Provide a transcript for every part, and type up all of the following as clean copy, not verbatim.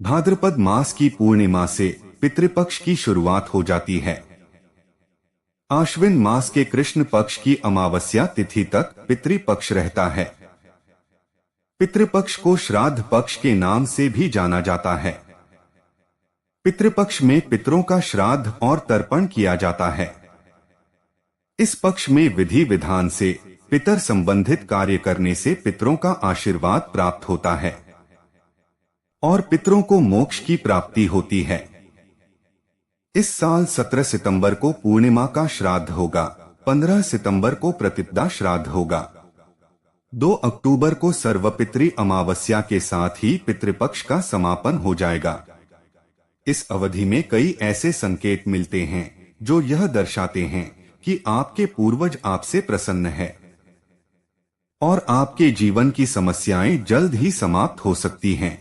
भाद्रपद मास की पूर्णिमा से पितृपक्ष की शुरुआत हो जाती है। आश्विन मास के कृष्ण पक्ष की अमावस्या तिथि तक पितृपक्ष रहता है। पितृपक्ष को श्राद्ध पक्ष के नाम से भी जाना जाता है। पितृपक्ष में पितरों का श्राद्ध और तर्पण किया जाता है। इस पक्ष में विधि विधान से पितर संबंधित कार्य करने से पितरों का आशीर्वाद प्राप्त होता है और पितरों को मोक्ष की प्राप्ति होती है। इस साल 17 सितंबर को पूर्णिमा का श्राद्ध होगा, 15 सितंबर को प्रतिपदा श्राद्ध होगा, 2 अक्टूबर को सर्वपितृ अमावस्या के साथ ही पितृपक्ष का समापन हो जाएगा। इस अवधि में कई ऐसे संकेत मिलते हैं जो यह दर्शाते हैं कि आपके पूर्वज आपसे प्रसन्न है और आपके जीवन की समस्याएं जल्द ही समाप्त हो सकती हैं।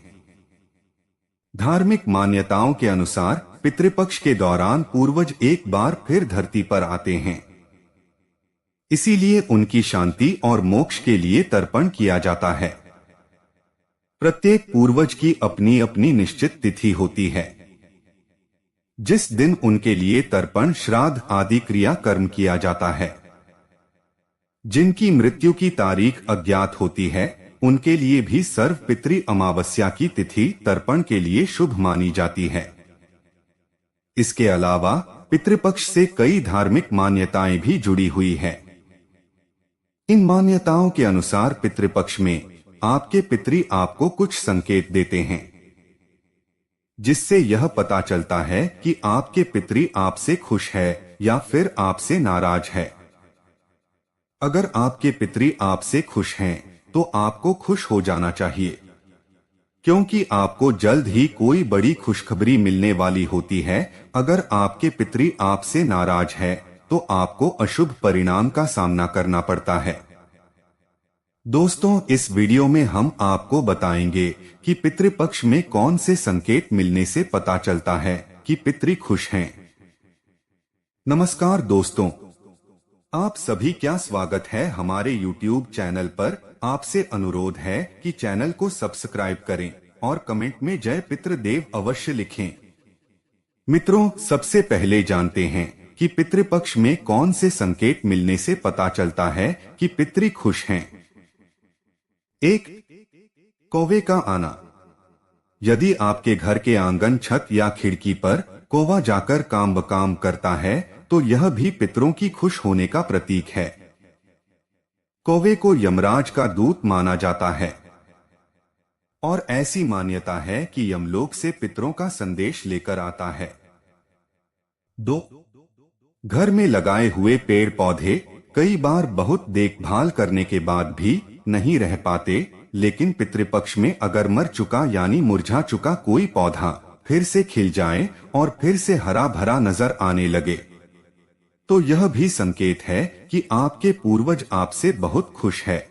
धार्मिक मान्यताओं के अनुसार पितृपक्ष के दौरान पूर्वज एक बार फिर धरती पर आते हैं, इसीलिए उनकी शांति और मोक्ष के लिए तर्पण किया जाता है। प्रत्येक पूर्वज की अपनी अपनी निश्चित तिथि होती है जिस दिन उनके लिए तर्पण, श्राद्ध आदि क्रिया कर्म किया जाता है। जिनकी मृत्यु की तारीख अज्ञात होती है उनके लिए भी सर्व पितृ अमावस्या की तिथि तर्पण के लिए शुभ मानी जाती है। इसके अलावा पितृपक्ष से कई धार्मिक मान्यताएं भी जुड़ी हुई हैं। इन मान्यताओं के अनुसार पितृपक्ष में आपके पितृ आपको कुछ संकेत देते हैं जिससे यह पता चलता है कि आपके पितृ आपसे खुश है या फिर आपसे नाराज है। अगर आपके पितृ आपसे खुश हैं तो आपको खुश हो जाना चाहिए, क्योंकि आपको जल्द ही कोई बड़ी खुशखबरी मिलने वाली होती है। अगर आपके पितृ आपसे नाराज है तो आपको अशुभ परिणाम का सामना करना पड़ता है। दोस्तों, इस वीडियो में हम आपको बताएंगे कि पितृपक्ष में कौन से संकेत मिलने से पता चलता है कि पितृ खुश हैं। नमस्कार दोस्तों, आप सभी का स्वागत है हमारे YouTube चैनल पर। आपसे अनुरोध है कि चैनल को सब्सक्राइब करें और कमेंट में जय पितृदेव अवश्य लिखें। मित्रों, सबसे पहले जानते हैं कि पितृपक्ष में कौन से संकेत मिलने से पता चलता है कि पितृ खुश हैं। 1. कौवे का आना। यदि आपके घर के आंगन, छत या खिड़की पर कौवा जाकर काम बकाम करता है तो यह भी पितरों की खुश होने का प्रतीक है। कौवे को यमराज का दूत माना जाता है और ऐसी मान्यता है कि यमलोक से पितरों का संदेश लेकर आता है। 2. घर में लगाए हुए पेड़ पौधे कई बार बहुत देखभाल करने के बाद भी नहीं रह पाते, लेकिन पितृपक्ष में अगर मर चुका यानी मुरझा चुका कोई पौधा फिर से खिल जाए और फिर से हरा भरा नजर आने लगे तो यह भी संकेत है कि आपके पूर्वज आपसे बहुत खुश है।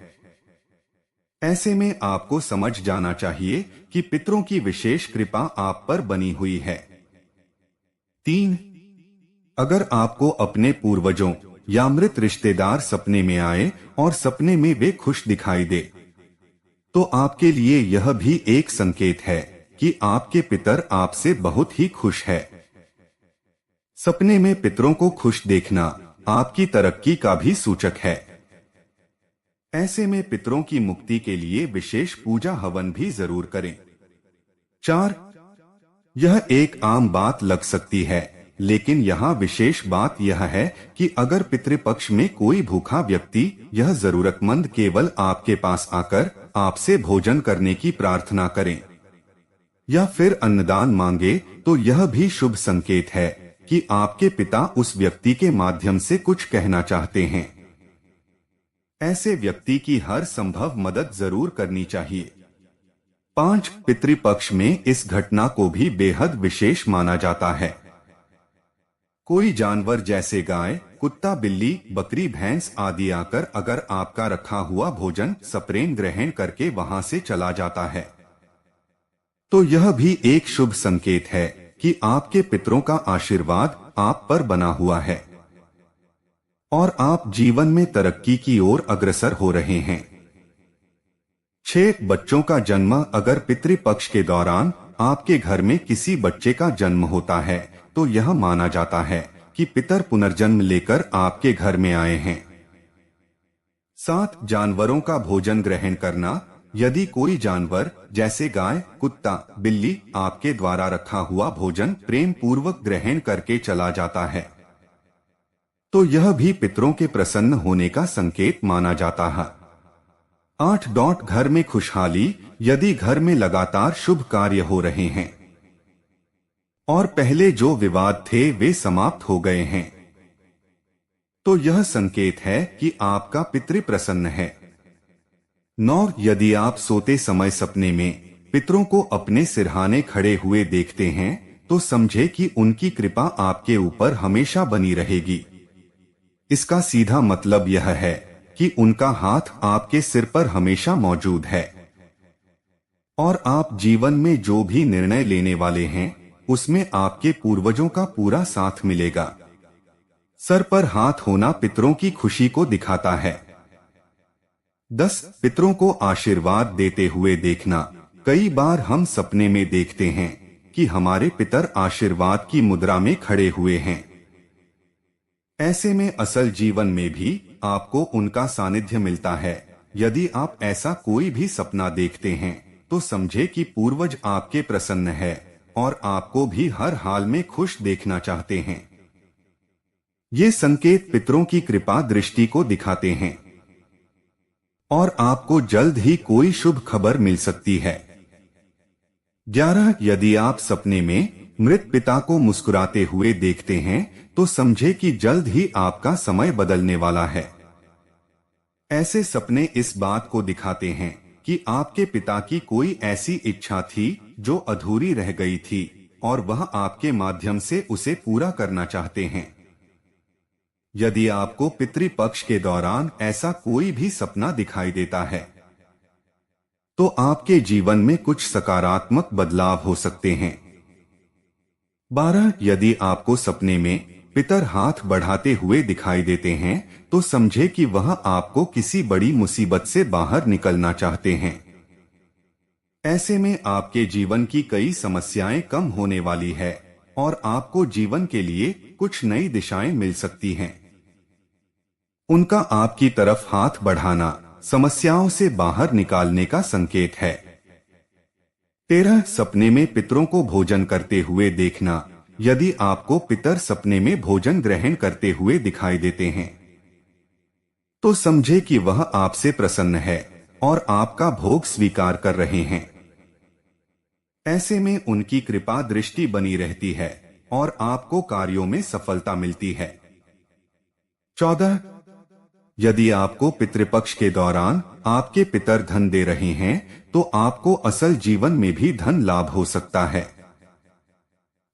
ऐसे में आपको समझ जाना चाहिए कि पितरों की विशेष कृपा आप पर बनी हुई है। 3. अगर आपको अपने पूर्वजों या मृत रिश्तेदार सपने में आए और सपने में वे खुश दिखाई दे तो आपके लिए यह भी एक संकेत है कि आपके पितर आपसे बहुत ही खुश है। सपने में पितरों को खुश देखना आपकी तरक्की का भी सूचक है। ऐसे में पितरों की मुक्ति के लिए विशेष पूजा हवन भी जरूर करें। 4. यह एक आम बात लग सकती है, लेकिन यहाँ विशेष बात यह है कि अगर पितृपक्ष में कोई भूखा व्यक्ति यह जरूरतमंद केवल आपके पास आकर आपसे भोजन करने की प्रार्थना करें या फिर अन्नदान मांगे तो यह भी शुभ संकेत है कि आपके पिता उस व्यक्ति के माध्यम से कुछ कहना चाहते हैं। ऐसे व्यक्ति की हर संभव मदद जरूर करनी चाहिए। 5. पितृपक्ष में इस घटना को भी बेहद विशेष माना जाता है। कोई जानवर जैसे गाय, कुत्ता, बिल्ली, बकरी, भैंस आदि आकर अगर आपका रखा हुआ भोजन सप्रेम ग्रहण करके वहां से चला जाता है तो यह भी एक शुभ संकेत है कि आपके पितरों का आशीर्वाद आप पर बना हुआ है और आप जीवन में तरक्की की ओर अग्रसर हो रहे हैं। 6. बच्चों का जन्म। अगर पितृपक्ष के दौरान आपके घर में किसी बच्चे का जन्म होता है तो यह माना जाता है कि पितर पुनर्जन्म लेकर आपके घर में आए हैं। 7 जानवरों का भोजन ग्रहण करना। यदि कोई जानवर जैसे गाय, कुत्ता, बिल्ली आपके द्वारा रखा हुआ भोजन प्रेम पूर्वक ग्रहण करके चला जाता है तो यह भी पितरों के प्रसन्न होने का संकेत माना जाता है। 8 घर में खुशहाली। यदि घर में लगातार शुभ कार्य हो रहे हैं और पहले जो विवाद थे वे समाप्त हो गए हैं तो यह संकेत है कि आपका पितृ प्रसन्न है। 9 यदि आप सोते समय सपने में पितरों को अपने सिरहाने खड़े हुए देखते हैं तो समझे कि उनकी कृपा आपके ऊपर हमेशा बनी रहेगी। इसका सीधा मतलब यह है कि उनका हाथ आपके सिर पर हमेशा मौजूद है और आप जीवन में जो भी निर्णय लेने वाले हैं उसमें आपके पूर्वजों का पूरा साथ मिलेगा। सर पर हाथ होना पितरों की खुशी को दिखाता है। 10 पितरों को आशीर्वाद देते हुए देखना। कई बार हम सपने में देखते हैं कि हमारे पितर आशीर्वाद की मुद्रा में खड़े हुए हैं। ऐसे में असल जीवन में भी आपको उनका सानिध्य मिलता है। यदि आप ऐसा कोई भी सपना देखते हैं तो समझे कि पूर्वज आपके प्रसन्न है और आपको भी हर हाल में खुश देखना चाहते हैं। ये संकेत पितरों की कृपा दृष्टि को दिखाते हैं और आपको जल्द ही कोई शुभ खबर मिल सकती है। 11 यदि आप सपने में मृत पिता को मुस्कुराते हुए देखते हैं तो समझे कि जल्द ही आपका समय बदलने वाला है। ऐसे सपने इस बात को दिखाते हैं कि आपके पिता की कोई ऐसी इच्छा थी जो अधूरी रह गई थी और वह आपके माध्यम से उसे पूरा करना चाहते हैं। यदि आपको पितृपक्ष के दौरान ऐसा कोई भी सपना दिखाई देता है तो आपके जीवन में कुछ सकारात्मक बदलाव हो सकते हैं। 12 यदि आपको सपने में पितर हाथ बढ़ाते हुए दिखाई देते हैं तो समझे कि वह आपको किसी बड़ी मुसीबत से बाहर निकलना चाहते हैं। ऐसे में आपके जीवन की कई समस्याएं कम होने वाली है और आपको जीवन के लिए कुछ नई दिशाएं मिल सकती हैं। उनका आपकी तरफ हाथ बढ़ाना समस्याओं से बाहर निकालने का संकेत है। 13 सपने में पितरों को भोजन करते हुए देखना। यदि आपको पितर सपने में भोजन ग्रहण करते हुए दिखाई देते हैं तो समझे कि वह आपसे प्रसन्न है और आपका भोग स्वीकार कर रहे हैं। ऐसे में उनकी कृपा दृष्टि बनी रहती है और आपको कार्यों में सफलता मिलती है। 14 यदि आपको पितृपक्ष के दौरान आपके पितर धन दे रहे हैं तो आपको असल जीवन में भी धन लाभ हो सकता है।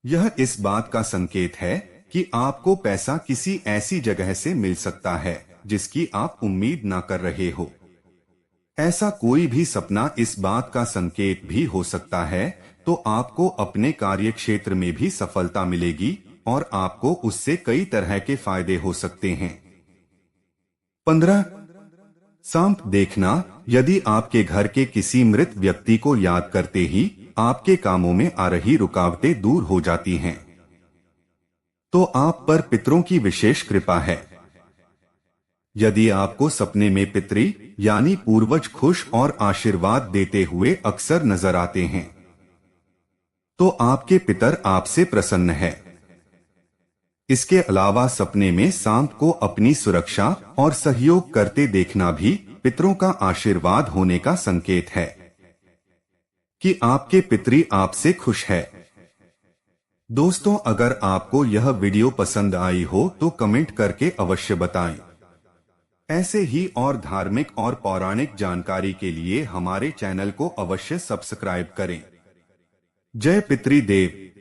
यह इस बात का संकेत है कि आपको पैसा किसी ऐसी जगह से मिल सकता है जिसकी आप उम्मीद ना कर रहे हो। ऐसा कोई भी सपना इस बात का संकेत भी हो सकता है तो आपको अपने कार्य क्षेत्र में भी सफलता मिलेगी और आपको उससे कई तरह के फायदे हो सकते हैं। 15 सांप देखना। यदि आपके घर के किसी मृत व्यक्ति को याद करते ही आपके कामों में आ रही रुकावटें दूर हो जाती हैं तो आप पर पितरों की विशेष कृपा है। यदि आपको सपने में पितृ यानी पूर्वज खुश और आशीर्वाद देते हुए अक्सर नजर आते हैं तो आपके पितर आपसे प्रसन्न है। इसके अलावा सपने में सांप को अपनी सुरक्षा और सहयोग करते देखना भी पितरों का आशीर्वाद होने का संकेत है कि आपके पितृ आपसे खुश है। दोस्तों, अगर आपको यह वीडियो पसंद आई हो तो कमेंट करके अवश्य बताएं। ऐसे ही और धार्मिक और पौराणिक जानकारी के लिए हमारे चैनल को अवश्य सब्सक्राइब करें। जय पितृदेव।